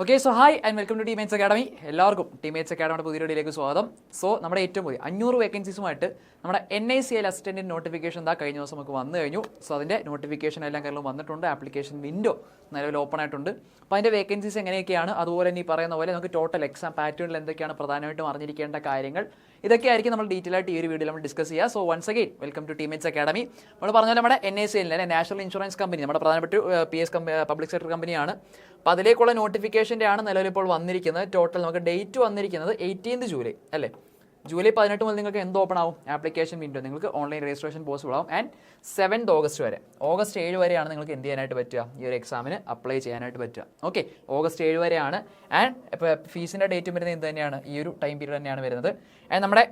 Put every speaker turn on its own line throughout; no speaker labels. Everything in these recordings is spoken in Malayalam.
Okay so hi and welcome to teammates academy. എല്ലാവർക്കും ടീമേറ്റ്സ് അക്കാഡമിയുടെ പുതിയ വീഡിയോയിലേക്ക് സ്വാഗതം. സോ നമ്മുടെ ഏറ്റവും പുതിയ 500 വേക്കൻസീസുമായിട്ട് നമ്മുടെ NICL അസിസ്റ്റൻറ്റ് നോട്ടിഫിക്കേഷൻ എന്താ കഴിഞ്ഞ ദിവസം നമുക്ക് വന്നു കഴിഞ്ഞു. സോ അതിൻ്റെ നോട്ടിഫിക്കേഷൻ എല്ലാം കാര്യങ്ങളും വന്നിട്ടുണ്ട്. ആപ്ലിക്കേഷൻ വിൻഡോ നിലവിൽ ഓപ്പൺ ആയിട്ടുണ്ട്. അപ്പോൾ അതിൻ്റെ വേക്കൻസീസ് എങ്ങനെയൊക്കെയാണ്, അതുപോലെ തന്നെ ഈ പറയുന്ന പോലെ നമുക്ക് ടോട്ടൽ എക്സാം പാറ്റേണിൽ എന്തൊക്കെയാണ് പ്രധാനമായിട്ടും അറിഞ്ഞിരിക്കേണ്ട കാര്യങ്ങൾ, ഇതൊക്കെയായിരിക്കും നമ്മൾ ഡീറ്റെയിൽ ആയിട്ട് ഈ ഒരു വീഡിയോയിൽ നമ്മൾ ഡിസ്കസ് ചെയ്യുക. So once again welcome to teammates academy. നമ്മൾ പറഞ്ഞാൽ നമ്മുടെ NICL നാഷണൽ ഇൻഷുറൻസ് കമ്പനി, നമ്മുടെ പ്രധാനപ്പെട്ട PS പബ്ലിക് സെക്ടർ കമ്പനിയാണ്. അപ്പോൾ അതിലേക്കുള്ള നോട്ടിഫിക്കേഷൻ്റെ ആണ് നിലവിലിപ്പോൾ വന്നിരിക്കുന്നത്. ടോട്ടൽ നമുക്ക് ഡേറ്റ് വന്നിരിക്കുന്നത് 18 ജൂലൈ അല്ലേ. ജൂലൈ 18 മുതൽ നിങ്ങൾക്ക് എന്ത് ഓപ്പൺ ആവും, ആപ്ലിക്കേഷൻ വിൻഡോ, നിങ്ങൾക്ക് ഓൺലൈൻ രജിസ്ട്രേഷൻ പോസിബിൾ ആവും. ആൻഡ് 7 ഓഗസ്റ്റ് വരെ, ഓഗസ്റ്റ് 7 വരെയാണ് നിങ്ങൾക്ക് എന്ത് ചെയ്യാനായിട്ട് പറ്റുക, ഈ ഒരു എക്സാമിന് അപ്ലൈ ചെയ്യാനായിട്ട് പറ്റുക. ഓക്കെ, ഓഗസ്റ്റ് 7 വരെയാണ്. ആൻഡ് ഇപ്പോൾ ഫീസിൻ്റെ ഡേറ്റും വരുന്നത് എന്ത് തന്നെയാണ്, ഈ ഒരു ടൈം പീരീഡ് തന്നെയാണ് വരുന്നത്. ആൻഡ് നമ്മുടെ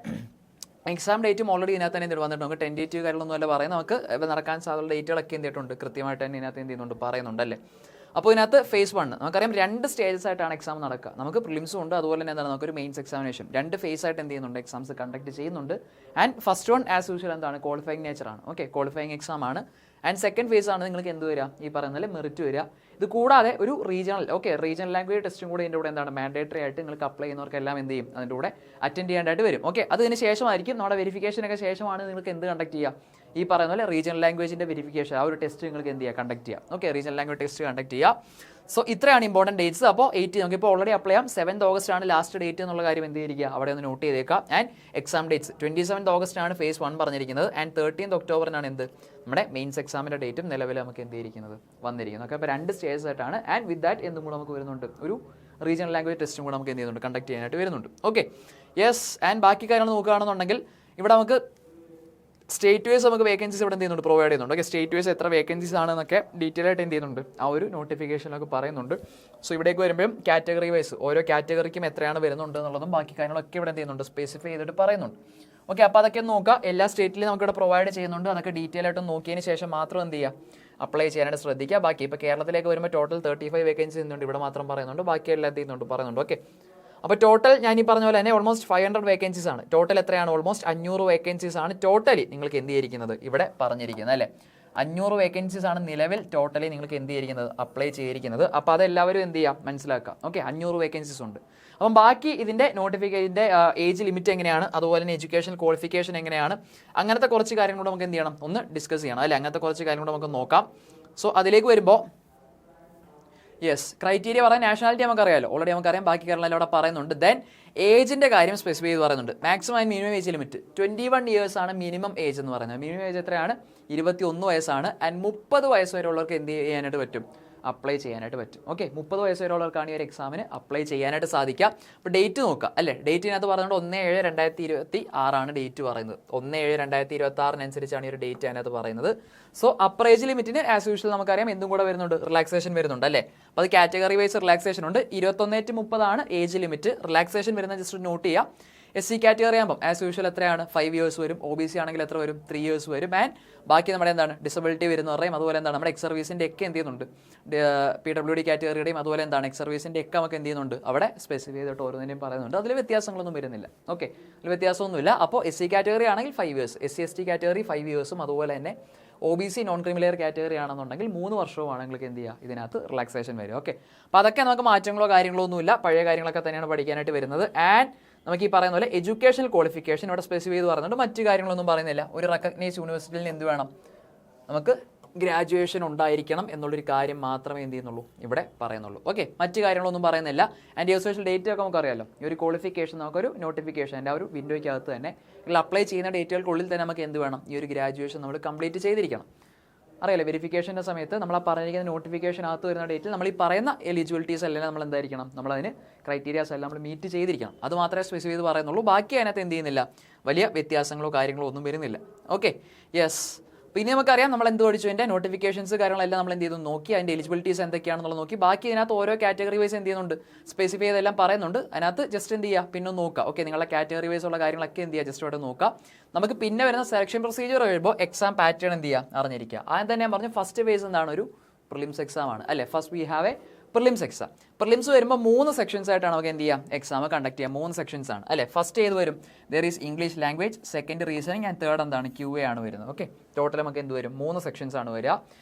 എക്സാം ഡേറ്റും ഓൾറെഡി ഇതിനകത്ത് തന്നെ വന്നിട്ടുണ്ട്. നമുക്ക് ടെൻറ്റേറ്റീവ് കാര്യങ്ങളൊന്നും അല്ല പറയുന്നത്, നമുക്ക് നടക്കാൻ സാധ്യതയുള്ള ഡേറ്റുകളൊക്കെ എന്ത് ചെയ്തിട്ടുണ്ട്, കൃത്യമായിട്ട് തന്നെ ഇതിനകത്ത് എന്ത് ചെയ്യുന്നുണ്ട്, പറയുന്നുണ്ടല്ലേ. അപ്പോൾ ഇതിനകത്ത് ഫേസ് 1 നമുക്കറിയാം 2 സ്റ്റേജസ് ആയിട്ടാണ് എക്സാം നടക്കുക. നമുക്ക് പ്രിലിംസും ഉണ്ട്, അതുപോലെ തന്നെ എന്താണ് നമുക്കൊരു മെയിൻസ് എക്സാമിനേഷൻ, 2 ഫേസ് ആയിട്ട് എന്ത് ചെയ്യുന്നുണ്ട്, എക്സാംസ് കണ്ടക്ട് ചെയ്യുന്നുണ്ട്. And first one as usual എന്താണ്, ക്വാളിഫയിങ് നേച്ചറാണ്. ഓക്കെ, ക്വാളിഫയിങ് എക്സാം ആണ്. ആൻഡ് സെക്കൻഡ് ഫേസ് ആണ് നിങ്ങൾക്ക് എന്ത് വരിക, ഈ പറയുന്ന മെറിറ്റ് വരിക. ഇത് കൂടാതെ ഒരു റീജിയണൽ റീജിയണൽ ലാംഗ്വേജ് ടെസ്റ്റും കൂടി ഇതിൻ്റെ കൂടെ എന്താണ് മാൻഡേറ്ററി ആയിട്ട് നിങ്ങൾക്ക് അപ്ലൈ ചെയ്യുന്നവർക്കെല്ലാം എന്ത് ചെയ്യും, അതിൻ്റെ കൂടെ അറ്റൻഡ് ചെയ്യാനായിട്ട് വരും. ഓക്കെ, അതിന് ശേഷമായിരിക്കും നമ്മുടെ വെരിഫിക്കേഷനൊക്കെ ശേഷമാണ് നിങ്ങൾക്ക് എന്ത് കണ്ടക്ട് ചെയ്യുക, ഈ പറയുന്ന പോലെ റീജിയണൽ ലാംഗ്വേജിൻ്റെ വെരിഫിക്കേഷൻ, ആ ഒരു ടെസ്റ്റ് നിങ്ങൾക്ക് എന്ത് ചെയ്യുക, കണ്ടക്ട് ചെയ്യുക. Okay, regional language test conduct ചെയ്യുക. സോ ഇത്രയാണ് ഇമ്പോർട്ടൻറ്റ് ഡേറ്റ്സ്. അപ്പോൾ 8 നമുക്കിപ്പോൾ ഓൾറെഡി അപ്ലൈ ചെയ്യാം. 7 ഓഗസ്റ്റ് ആണ് ലാസ്റ്റ് ഡേറ്റ് എന്നുള്ള കാര്യം എന്ത് ചെയ്തിരിക്കുക, അവിടെ ഒന്ന് നോട്ട് ചെയ്തേക്കാം. ആൻഡ് എക്സാം ഡേറ്റ്സ് 27 ഓഗസ്റ്റ് ആണ് ഫേസ് 1 പറഞ്ഞിരിക്കുന്നത്. ആൻഡ് 13 ഒക്ടോബറിനാണ് എന്ത്, നമ്മുടെ മെയിൻസ് എക്സാമിൻ്റെ ഡേറ്റും നിലവിൽ നമുക്ക് എന്ത് ചെയ്തിരിക്കുന്നത്, വന്നിരിക്കുന്നത്. ഓക്കെ, അപ്പോൾ 2 സ്റ്റേജസ് ആയിട്ടാണ്. ആൻഡ് വിത്ത് ദാറ്റ് എന്തും കൂടെ നമുക്ക് വരുന്നുണ്ട്, ഒരു റീജിയണൽ ലാംഗ്വേജ് ടെസ്റ്റും കൂടെ നമുക്ക് എന്ത് ചെയ്യുന്നുണ്ട്, കണ്ടക്ട് ചെയ്യാനായിട്ട് വരുന്നുണ്ട്. Okay, yes. ആൻഡ് ബാക്കി കാര്യങ്ങൾ നോക്കുകയാണെന്നുണ്ടെങ്കിൽ ഇവിടെ നമുക്ക് സ്റ്റേറ്റ് വൈസ് നമുക്ക് വേക്കൻസീസ് ഇവിടെ എന്ത് ചെയ്യുന്നുണ്ട്, പ്രൊവൈഡ് ചെയ്യുന്നുണ്ട്. ഓക്കെ, സ്റ്റേറ്റ് വൈസ് എത്ര വേക്കൻസീസ് ആണെന്നൊക്കെ ഡീറ്റെയിൽ ആയിട്ട് എന്ത് ചെയ്യുന്നുണ്ട്, ആ ഒരു നോട്ടിഫിക്കേഷനിലൊക്കെ പറയുന്നുണ്ട്. സോ ഇവിടേക്ക് വരുമ്പോഴും കാറ്റഗറി വൈസ് ഓരോ കാറ്റഗറിക്കും എത്രയാണ് വരുന്നുണ്ട് എന്നുള്ളതും ബാക്കി കാര്യങ്ങളൊക്കെ ഇവിടെ എന്ത് ചെയ്യുന്നുണ്ട്, സ്പെസിഫൈ ചെയ്തിട്ട് പറയുന്നുണ്ട്. ഓക്കെ, അപ്പോൾ അതൊക്കെ നോക്കുക. എല്ലാ സ്റ്റേറ്റിലും നമുക്കിവിടെ പ്രൊവൈഡ് ചെയ്യുന്നുണ്ട്. അതൊക്കെ ഡീറ്റെയിൽ ആയിട്ട് നോക്കിയതിന് ശേഷം മാത്രം എന്ത് ചെയ്യുക, അപ്ലൈ ചെയ്യാനായിട്ട് ശ്രദ്ധിക്കുക. ബാക്കി ഇപ്പോൾ കേരളത്തിലേക്ക് വരുമ്പോൾ ടോട്ടൽ 35 വേക്കൻസി ഉണ്ട്, ഇവിടെ മാത്രം പറയുന്നുണ്ട്, ബാക്കി എല്ലാം എന്ത് ചെയ്യുന്നുണ്ട്, പറയുന്നുണ്ട്. ഓക്കെ, അപ്പോൾ ടോട്ടൽ ഞാൻ ഈ പറഞ്ഞ പോലെ തന്നെ ഓൾമോസ്റ്റ് 500 വേക്കൻസീസ് ആണ്. ടോട്ടൽ എത്രയാണ്, ഓൾമോസ്റ്റ് 500 വേക്കൻസീസ് ആണ് ടോട്ടലി നിങ്ങൾക്ക് എന്ത് ചെയ്തിരിക്കുന്നത്, ഇവിടെ പറഞ്ഞിരിക്കുന്നത് അല്ലേ. 500 വേക്കൻസീസ് ആണ് നിലവിൽ ടോട്ടലി നിങ്ങൾക്ക് എന്ത് ചെയ്തിരിക്കുന്നത്, അപ്ലൈ ചെയ്തിരിക്കുന്നത്. അപ്പോൾ അതെല്ലാവരും എന്ത് ചെയ്യുക, മനസ്സിലാക്കുക. ഓക്കെ, 500 വേക്കൻസീസ് ഉണ്ട്. അപ്പം ബാക്കി ഇതിൻ്റെ നോട്ടിഫിക്കേഷൻ്റെ ഏജ് ലിമിറ്റ് എങ്ങനെയാണ്, അതുപോലെ തന്നെ എഡ്യൂക്കേഷൻ ക്വാളിഫിക്കേഷൻ എങ്ങനെയാണ്, അങ്ങനത്തെ കുറച്ച് കാര്യങ്ങൾ നമുക്ക് എന്ത് ചെയ്യണം, ഒന്ന് ഡിസ്കസ് ചെയ്യണം അല്ലേ. അങ്ങനത്തെ കുറച്ച് കാര്യങ്ങൾ നമുക്ക് നോക്കാം. സോ അതിലേക്ക് വരുമ്പോൾ യെസ്, ക്രൈറ്റീരിയ പറയാൻ നാഷണാലിറ്റി നമുക്കറിയാമല്ലോ, ഓൾറെഡി നമുക്കറിയാം. ബാക്കി കാര്യങ്ങളെല്ലാം അവിടെ പറയുന്നുണ്ട്. ദെൻ ഏജിൻ്റെ കാര്യം സ്പെസിഫൈ ചെയ്ത് പറയുന്നുണ്ട്. Maximum and minimum age limit 21 years ആണ് മിനിമം ഏജ് എന്ന് പറയുന്നത്. മിനിമം ഏജ് എത്രയാണ്, 21 വയസ്സാണ്. ആൻഡ് 30 വയസ്സ് വരെയുള്ളവർക്ക് എന്ത് ചെയ്യാനായിട്ട് പറ്റും, അപ്ലൈ ചെയ്യാനായിട്ട് പറ്റും. ഓക്കെ, 30 വയസ്സ് വരെയുള്ളവർക്കാണ് ഈ ഒരു എക്സാമിന് അപ്ലൈ ചെയ്യാനായിട്ട് സാധിക്കുക. അപ്പോൾ ഡേറ്റ് നോക്കുക അല്ലേ. ഡേറ്റിനകത്ത് പറയുന്നത് 1/7/2026 ഡേറ്റ് പറയുന്നത്. 1/7/2026 ഈ ഒരു ഡേറ്റ് അതിനകത്ത് പറയുന്നത്. സോ അപ്പർ ഏജ് ലിമിറ്റിന് ആസ് യൂഷ്വൽ നമുക്കറിയാം എന്തും കൂടെ വരുന്നുണ്ട്, റിലാക്സേഷൻ വരുന്നുണ്ട് അല്ലേ. അപ്പോൾ അത് കാറ്റഗറി വൈസ് റിലാക്സേഷൻ ഉണ്ട്. 21-30 ഏജ് ലിമിറ്റ്. റിലാക്സേഷൻ വരുന്നത് ജസ്റ്റ് നോട്ട് ചെയ്യുക. SC കാറ്റഗറി ആകുമ്പോൾ ആസ് യൂഷ്വൽ എത്രയാണ്, 5 ഇയേഴ്സ് വരും. OBC ആണെങ്കിൽ എത്ര വരും, 3 ഇയേഴ്സ് വരും. ആൻഡ് ബാക്കി നമ്മുടെ എന്താണ് ഡിസബിലിറ്റി വരുന്ന പറയും. അതുപോലെ എന്താണ് നമ്മുടെ എക്സ് സർവീസിൻ്റെ ഒക്കെ എന്ത് ചെയ്യുന്നുണ്ട്, PWD കാറ്റഗറിയുടെയും അതുപോലെ എന്താണ് എക്സ് സർവീസിൻ്റെ ഒക്കെ നമുക്ക് എന്ത് ചെയ്യുന്നുണ്ട്, അവിടെ സ്പെസിഫൈ ചെയ്തിട്ട് ഓരോന്നിനെയും പറയുന്നുണ്ട്. അതിൽ വ്യത്യാസങ്ങളൊന്നും വരുന്നില്ല. ഓക്കെ, അതിൽ വ്യത്യാസമൊന്നുമില്ല. അപ്പോൾ SC കാറ്റഗറി ആണെങ്കിൽ 5 ഇയേഴ്സ്, SC ST കാറ്റഗറി 5 ഇയേഴ്സും, അതുപോലെ തന്നെ OBC നോൺ ക്രിമിലെയർ കാറ്റഗറി ആണെന്നുണ്ടെങ്കിൽ 3 വർഷവും ആണെങ്കിൽ എന്ത് ചെയ്യുക, ഇതിനകത്ത് റിലാക്സേഷൻ വരും. ഓക്കെ, അപ്പോൾ അതൊക്കെ നമുക്ക് മാറ്റങ്ങളോ കാര്യങ്ങളോ ഒന്നുമില്ല, പഴയ കാര്യങ്ങളൊക്കെ തന്നെയാണ് പഠിക്കാനായിട്ട് വരുന്നത്. ആൻഡ് നമുക്ക് ഈ പറയുന്ന പോലെ എഡ്യൂക്കേഷണൽ ക്വാളിഫിക്കേഷൻ ഇവിടെ സ്പെസിഫൈ ചെയ്ത് പറയുന്നുണ്ട്. മറ്റു കാര്യങ്ങളൊന്നും പറയുന്നില്ല. ഒരു റെക്കഗ്നൈസ് യൂണിവേഴ്സിറ്റിയിൽ നിന്ന് എന്ത് വേണം, നമുക്ക് ഗ്രാജുവേഷൻ ഉണ്ടായിരിക്കണം എന്നുള്ളൊരു കാര്യം മാത്രമേ എന്ത് ചെയ്യുന്നുള്ളൂ, ഇവിടെ പറയുന്നുള്ളൂ. ഓക്കെ, മറ്റു കാര്യങ്ങളൊന്നും പറയുന്നില്ല. ആൻഡ് യൂസേഷൻ ഡേറ്റ് ഒക്കെ നമുക്കറിയാമല്ലോ. ഈ ഒരു ക്വാളിഫിക്കേഷൻ നമുക്കൊരു നോട്ടിഫിക്കേഷൻ്റെ ആ ഒരു വിൻഡോയ്ക്കകത്ത് തന്നെ അപ്ലൈ ചെയ്യുന്ന ഡേറ്റുകൾക്കുള്ളിൽ തന്നെ നമുക്ക് എന്ത് വേണം, ഈ ഒരു ഗ്രാജുവേഷൻ നമ്മൾ കംപ്ലീറ്റ് ചെയ്തിരിക്കണം. അറിയാലോ, വെരിഫിക്കേഷൻ്റെ സമയത്ത് നമ്മൾ ആ പറഞ്ഞിരിക്കുന്ന നോട്ടിഫിക്കേഷനകത്ത് വരുന്ന ഡേറ്റിൽ നമ്മൾ ഈ പറയുന്ന എലിജിബിലിറ്റീസ് എല്ലാം നമ്മൾ എന്തായിരിക്കണം, നമ്മളതിന് ക്രൈറ്റീരിയാസ് എല്ലാം നമ്മൾ മീറ്റ് ചെയ്തിരിക്കണം. അത് മാത്രമേ സ്പെസിഫൈ ചെയ്ത് പറയുന്നുള്ളൂ. ബാക്കി അതിനകത്ത് എന്ത് ചെയ്യുന്നില്ല, വലിയ വ്യത്യാസങ്ങളോ കാര്യങ്ങളോ ഒന്നും വരുന്നില്ല. Okay, yes. പിന്നെ നമുക്കറിയാം നമ്മൾ എന്ത് പഠിച്ചു, അതിൻ്റെ നോട്ടിഫിക്കേഷൻസ് കാര്യങ്ങളെല്ലാം നമ്മൾ എന്ത് ചെയ്തു നോക്കി, അതിൻ്റെ എലിജിബിലിറ്റീസ് എന്തൊക്കെയാണെന്നുള്ളത് നോക്കി. ബാക്കി ഇതിനകത്ത് ഓരോ കാറ്റഗറി വൈസ് എന്ത് ചെയ്യുന്നുണ്ട്, സ്പെസിഫൈ ചെയ്തെല്ലാം പറയുന്നുണ്ട്. അതിനകത്ത് ജസ്റ്റ് എന്ത് ചെയ്യുക, പിന്നെ നോക്കുക. ഓക്കെ, നിങ്ങളുടെ കാറ്റഗറി വൈസ് ഉള്ള കാര്യങ്ങളൊക്കെ എന്ത് ചെയ്യുക, ജസ്റ്റ് അവിടെ നോക്കുക. നമുക്ക് പിന്നെ വരുന്ന സെലക്ഷൻ പ്രൊസീജിയർ വരുമ്പോൾ എക്സാം പാറ്റേൺ എന്ത് ചെയ്യുക, അറിഞ്ഞിരിക്കുക. ആദ്യം തന്നെ ഞാൻ പറഞ്ഞു ഫസ്റ്റ് ഫേസ് എന്താണ്, ഒരു പ്രിലിംസ് എക്സാം ആണ് അല്ലേ. First we have A prelims exam. Prelims വരുമ്പോൾ 3 സെക്ഷൻസ് ആയിട്ടാണ് നമുക്ക് എന്ത് ചെയ്യാം, എക്സാം കണ്ടക്ട് ചെയ്യാം. 3 സെക്ഷൻസ് ആണ് അല്ലേ. ഫസ്റ്റ് ഏത് വരും, there is English language, second reasoning, and third എന്താണ്, QA ആണ് വരുന്നത്. ഓക്കെ, ടോട്ടൽ നമുക്ക് എന്ത് വരും, 3 സെക്ഷൻസ് ആണ് വരിക.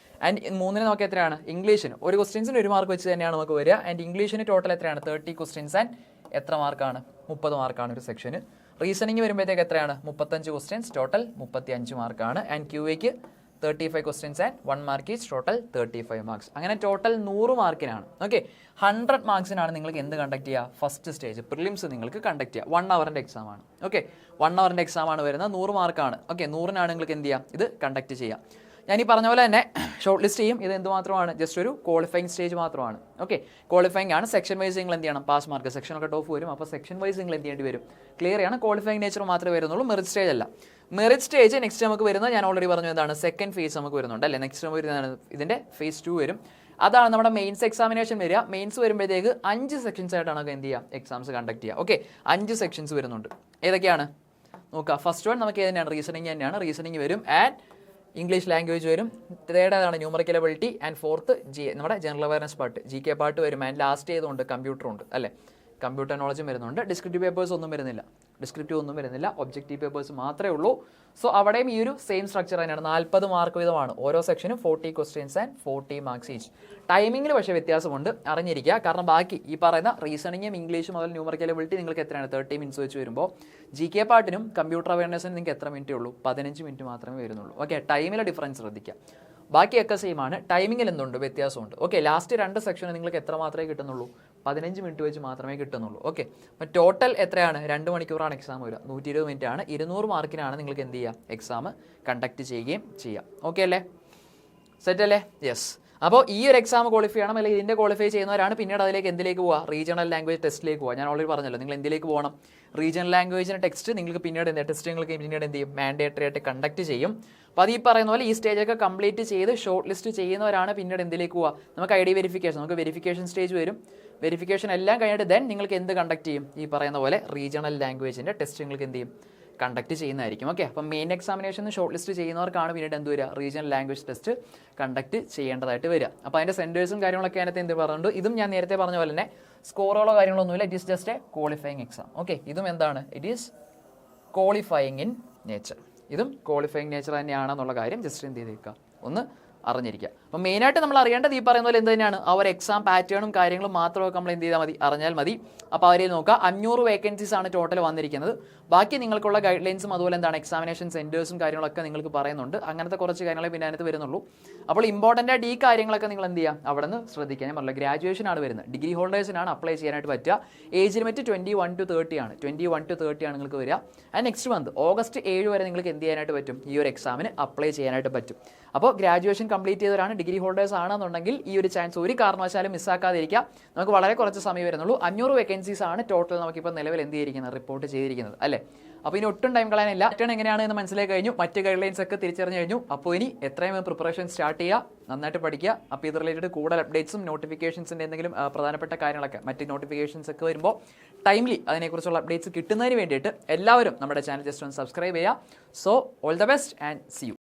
ആൻഡ് 3 നമുക്ക് എത്രയാണ്? ഇംഗ്ലീഷിന് ഒരു ക്വസ്റ്റ്യൻസിന് 1 മാർക്ക് വെച്ച് തന്നെയാണ് നമുക്ക് വരിക. ആൻഡ് ഇംഗ്ലീഷിന് ടോട്ടൽ എത്രയാണ്? 30 ക്വസ്റ്റ്യൻസ് ആൻഡ് എത്ര മാർക്കാണ്? 30 മാർക്കാണ് ഒരു സെക്ഷന്. റീസണിങ് വരുമ്പോഴത്തേക്ക് എത്രയാണ്? 35 ക്വസ്റ്റ്യൻസ്, ടോട്ടൽ 35 മാർക്കാണ്. ആൻഡ് QAക്ക് 35 questions and 1 mark is total 35 marks. അങ്ങനെ ടോട്ടൽ 100 മാർക്കിനാണ്. ഓക്കെ, 100 മാർക്സിനാണ് നിങ്ങൾക്ക് എന്ത് കണ്ടക്ട് ചെയ്യുക? ഫസ്റ്റ് സ്റ്റേജ് പ്രിലിംസ് നിങ്ങൾക്ക് കണ്ടക്ട് ചെയ്യുക. 1 അവറിൻ്റെ എക്സാം ആണ്. ഓക്കെ, 1 അവറിൻ്റെ എക്സാം ആണ് വരുന്നത്. 100 മാർക്കാണ്. ഓക്കെ, 100നാണ് നിങ്ങൾക്ക് എന്ത് ചെയ്യുക? ഇത് കണ്ടക്ട് ചെയ്യുക. ഞാൻ ഈ പറഞ്ഞ പോലെ തന്നെ ഷോർട്ട് ലിസ്റ്റ് ചെയ്യും. ഇത് എന്തുമാത്രമാണ്? ജസ്റ്റ് ഒരു ക്വാളിഫയിങ് സ്റ്റേജ് മാത്രമാണ്. ഓക്കെ, ക്വാളിഫയിങ് ആണ്. സെക്ഷൻ വൈസ് നിങ്ങൾ എന്ത് ചെയ്യണം? പാസ് മാർക്ക് സെക്ഷനൊക്കെ ടോപ്പ് വരും. അപ്പോൾ സെക്ഷൻ വൈസ് നിങ്ങൾ എന്ത് ചെയ്യേണ്ടി വരും? ക്ലിയർ ആണ്. ക്വാളിഫയിങ് നേച്ചർ മാത്രമേ വരുന്നുള്ളൂ, മെറിറ്റ് സ്റ്റേജ് അല്ല. മെറിറ്റ് സ്റ്റേജ് നെക്സ്റ്റ് നമുക്ക് വരുന്നത് ഞാൻ ഓൾറെഡി പറഞ്ഞു, എന്താണ്? സെക്കൻഡ് ഫേസ് നമുക്ക് വരുന്നുണ്ട് അല്ലേ? നെക്സ്റ്റ് നമുക്ക് വരുന്നതാണ് ഇതിൻ്റെ ഫേസ് 2 വരും. അതാണ് നമ്മുടെ മെയിൻസ് എക്സാമിനേഷൻ വരിക. മെയിൻസ് വരുമ്പോഴത്തേക്ക് 5 സെക്ഷൻസ് ആയിട്ടാണ് നമുക്ക് എന്ത് ചെയ്യുക? എക്സാംസ് കണ്ടക്ട് ചെയ്യുക. ഓക്കെ, 5 സെക്ഷൻസ് വരുന്നുണ്ട്. ഏതൊക്കെയാണ് നോക്കുക? ഫസ്റ്റ് വൺ നമുക്ക് ഏത് തന്നെയാണ്? റീസണിങ് തന്നെയാണ്. റീസണിങ് വരും. ആൻഡ് ഇംഗ്ലീഷ് ലാംഗ്വേജ് വരും. തേർഡ് ഏതാണ്? Numerical ability. ആൻഡ് ഫോർത്ത് നമ്മുടെ general awareness part, GK part വരും. ആൻഡ് ലാസ്റ്റ് ചെയ്തുകൊണ്ട് കമ്പ്യൂട്ടർ ഉണ്ട് അല്ലേ? കമ്പ്യൂട്ടർ നോളജും വരുന്നുണ്ട്. ഡിസ്ക്രിപ്റ്റീവ് പേപ്പേഴ്സ് ഒന്നും വരുന്നില്ല. ഒബ്ജക്റ്റീവ് പേപ്പേഴ്സ് മാത്രമേ ഉള്ളൂ. സോ അവിടെയും ഈ ഒരു സെയിം സ്ട്രക്ചർ തന്നെയാണ്. 40 മാർക്ക് വീതമാണ് ഓരോ സെക്ഷനും. 40 ക്വസ്റ്റ്യൻസ് ആൻഡ് 40 മാർക്സ് ഈച്ച്. ടൈമിങ്ങിൽ പക്ഷേ വ്യത്യാസമുണ്ട്, അറിഞ്ഞിരിക്കുക. കാരണം ബാക്കി ഈ പറയുന്ന റീസണിങ്ങും ഇംഗ്ലീഷും മുതൽ ന്യൂമറിക്കൽ എബിലിറ്റി നിങ്ങൾക്ക് എത്രയാണ്? 30 മിനിറ്റ്സ് വെച്ച് വരുമ്പോൾ GK പാർട്ടിനും കമ്പ്യൂട്ടർ അവയർനെസ്സിനും നിങ്ങൾക്ക് എത്ര മിനിറ്റേ ഉള്ളൂ? 15 മിനിറ്റ് മാത്രമേ വരുന്നുള്ളൂ. ഓക്കെ, ടൈമിലെ ഡിഫറൻസ് ശ്രദ്ധിക്കുക. ബാക്കിയൊക്കെ സെയിം ആണ്. ടൈമിങ്ങിൽ എന്തുണ്ട്? വ്യത്യാസമുണ്ട്. ഓക്കെ, ലാസ്റ്റ് 2 സെക്ഷന് നിങ്ങൾക്ക് എത്ര മാത്രമേ കിട്ടുന്നുള്ളൂ? 15 മിനിറ്റ് വെച്ച് മാത്രമേ കിട്ടുന്നുള്ളൂ. ഓക്കെ, അപ്പോൾ ടോട്ടൽ എത്രയാണ്? 2 മണിക്കൂറാണ് എക്സാം വരിക. 120 മിനിറ്റ് ആണ്. 200 മാർക്കിനാണ് നിങ്ങൾക്ക് എന്ത് ചെയ്യുക? എക്സാം കണ്ടക്ട് ചെയ്യുകയും ചെയ്യാം. ഓക്കെ അല്ലേ? സെറ്റ് അല്ലേ? യെസ്. അപ്പോൾ ഈ ഒരു എക്സാം ക്വാളിഫൈ ചെയ്യണം, അല്ലെങ്കിൽ ഇതിൻ്റെ ക്വാളിഫൈ ചെയ്യുന്നവരാണ് പിന്നീട് അതിലേക്ക് എന്തിലേക്ക് പോവുക? റീജിയണൽ ലാംഗ്വേജ് ടെസ്റ്റിലേക്ക് പോവുക. ഞാൻ ഓൾറെഡി പറഞ്ഞല്ലോ, നിങ്ങൾ എന്തിലേക്ക് പോകണം? റീജിയണൽ ലാംഗ്വേജിൻ്റെ ടെക്സ്റ്റ് നിങ്ങൾക്ക് പിന്നീട് ടെസ്റ്റ് നിങ്ങൾക്ക് പിന്നീട് എന്ത് ചെയ്യും? മാൻഡേറ്ററി ആയിട്ട് കണ്ടക്ട് ചെയ്യും. അപ്പോൾ അത് ഈ പറയുന്ന പോലെ ഈ സ്റ്റേജൊക്കെ കംപ്ലീറ്റ് ചെയ്ത് ഷോർട്ട് ലിസ്റ്റ് ചെയ്യുന്നവരാണ് പിന്നീട് എന്തിലേക്ക് പോവുക? നമുക്ക് ID വെരിഫിക്കേഷൻ, നമുക്ക് വെരിഫിക്കേഷൻ സ്റ്റേജ് വരും. വെരിഫിക്കേഷൻ എല്ലാം കഴിഞ്ഞിട്ട് ദെൻ നിങ്ങൾക്ക് എന്ത് കണ്ടക്ട് ചെയ്യും? ഈ പറയുന്ന പോലെ റീജിയണൽ ലാംഗ്വേജിൻ്റെ ടെസ്റ്റ് നിങ്ങൾക്ക് എന്ത് ചെയ്യും? കണ്ടക്ട് ചെയ്യുന്നതായിരിക്കും. ഓക്കെ, അപ്പം മെയിൻ എക്സാമിനേഷൻ ഷോർട്ട് ലിസ്റ്റ് ചെയ്യുന്നവർക്കാണ് പിന്നീട് എന്ത് വരിക? റീജിയണൽ ലാംഗ്വേജ് ടെസ്റ്റ് കണ്ടക്ട് ചെയ്യേണ്ടതായിട്ട് വരിക. അപ്പോൾ അതിൻ്റെ സെൻറ്റേഴ്സും കാര്യങ്ങളൊക്കെ അതിനകത്ത് എന്ത് പറഞ്ഞിട്ടുണ്ട്? ഇതും ഞാൻ നേരത്തെ പറഞ്ഞ പോലെ തന്നെ സ്കോറുകളോ കാര്യങ്ങളൊന്നുമില്ല. It is just A qualifying exam. Okay, ഇതും എന്താണ്? It is qualifying in nature. ഇതും ക്വാളിഫയിങ് നേച്ചർ തന്നെയാണെന്നുള്ള കാര്യം ജസ്റ്റ് എന്ത് ചെയ്തേക്കുക? ഒന്ന് അറിഞ്ഞിരിക്കുക. അപ്പം മെയിനായിട്ട് നമ്മൾ അറിയേണ്ടത് ഈ പറയുന്ന പോലെ എന്ത് തന്നെയാണ്? ആ ഒരു എക്സാം പാറ്റേണും കാര്യങ്ങളും മാത്രമൊക്കെ നമ്മൾ എന്ത് ചെയ്താൽ മതി? അറിഞ്ഞാൽ മതി. അപ്പോൾ അവരെ നോക്കുക. 500 വേക്കൻസീസ് ആണ് ടോട്ടൽ വന്നിരിക്കുന്നത്. ബാക്കി നിങ്ങൾക്കുള്ള ഗൈഡ് ലൈൻസും അതുപോലെ എന്താണ് എക്സാമിനേഷൻ സെൻറ്റേഴ്സും കാര്യങ്ങളൊക്കെ നിങ്ങൾക്ക് പറയുന്നുണ്ട്. അങ്ങനത്തെ കുറച്ച് കാര്യങ്ങളെ പിന്നെ അതിനകത്ത് വരുന്നുള്ളൂ. അപ്പോൾ ഇമ്പോർട്ടൻ്റ് ആയിട്ട് ഈ കാര്യങ്ങളൊക്കെ നിങ്ങൾ എന്ത് ചെയ്യുക? അവിടെ നിന്ന് ശ്രദ്ധിക്കുക. ഞാൻ പറഞ്ഞില്ല, ഗ്രാജുവേഷൻ ആണ് വരുന്നത്. ഡിഗ്രി ഹോൾഡേഴ്സിനാണ് അപ്ലൈ ചെയ്യാനായിട്ട് പറ്റുക. ഏജ് ലിമിറ്റ് 21 to 30 ആണ്. 21 to 30 ആണ് നിങ്ങൾക്ക് വരിക. ആൻഡ് നെക്സ്റ്റ് മന്ത് ഓഗസ്റ്റ് 7 വരെ നിങ്ങൾക്ക് എന്ത് ചെയ്യാനായിട്ട് പറ്റും? ഈ ഒരു എക്സാമിന് അപ്ലൈ ചെയ്യാനായിട്ട് പറ്റും. അപ്പോൾ ഗ്രാജുവേഷൻ കംപ്ലീറ്റ് ചെയ്തവരാണ്, ഡിഗ്രി ഹോൾഡേഴ്സ് ആണെന്നുണ്ടെങ്കിൽ ഈ ഒരു ചാൻസ് ഒരു കാരണവശാലും മിസ്സാക്കാതിരിക്കുക. നമുക്ക് വളരെ കുറച്ച് സമയം വരുന്നുള്ളൂ. 500 വേക്കൻസീസ് ആണ് ടോട്ടൽ നമുക്കിപ്പോൾ നിലവിൽ എന്ത് ചെയ്തിരിക്കുന്നത്? റിപ്പോർട്ട് ചെയ്തിരിക്കുന്നത് അല്ലേ? അപ്പോൾ ഇനി ഒട്ടും ടൈം കളയാനില്ല. പാറ്റേൺ എങ്ങനെയാണ് എന്ന് മനസ്സിലാക്കി കഴിഞ്ഞു. മറ്റ് ഗൈഡ് ലൈൻസ് ഒക്കെ തിരിച്ചറിഞ്ഞു കഴിഞ്ഞു. അപ്പോൾ ഇനി എത്രയും പ്രിപ്പറേഷൻ സ്റ്റാർട്ട് ചെയ്യുക, നന്നായിട്ട് പഠിക്കുക. അപ്പോൾ ഇത് റിലേറ്റഡ് കൂടുതൽ അപ്ഡേറ്റ്സും നോട്ടിഫിക്കേഷൻസിൻ്റെ എന്തെങ്കിലും പ്രധാനപ്പെട്ട കാര്യങ്ങളൊക്കെ മറ്റ് നോട്ടിഫിക്കേഷൻസ് ഒക്കെ വരുമ്പോൾ ടൈംലി അതിനെക്കുറിച്ചുള്ള അപ്ഡേറ്റ്സ് കിട്ടുന്നതിന് വേണ്ടിയിട്ട് എല്ലാവരും നമ്മുടെ ചാനൽ ജസ്റ്റ് ഒന്ന് സബ്സ്ക്രൈബ് ചെയ്യുക. So all the best and see U.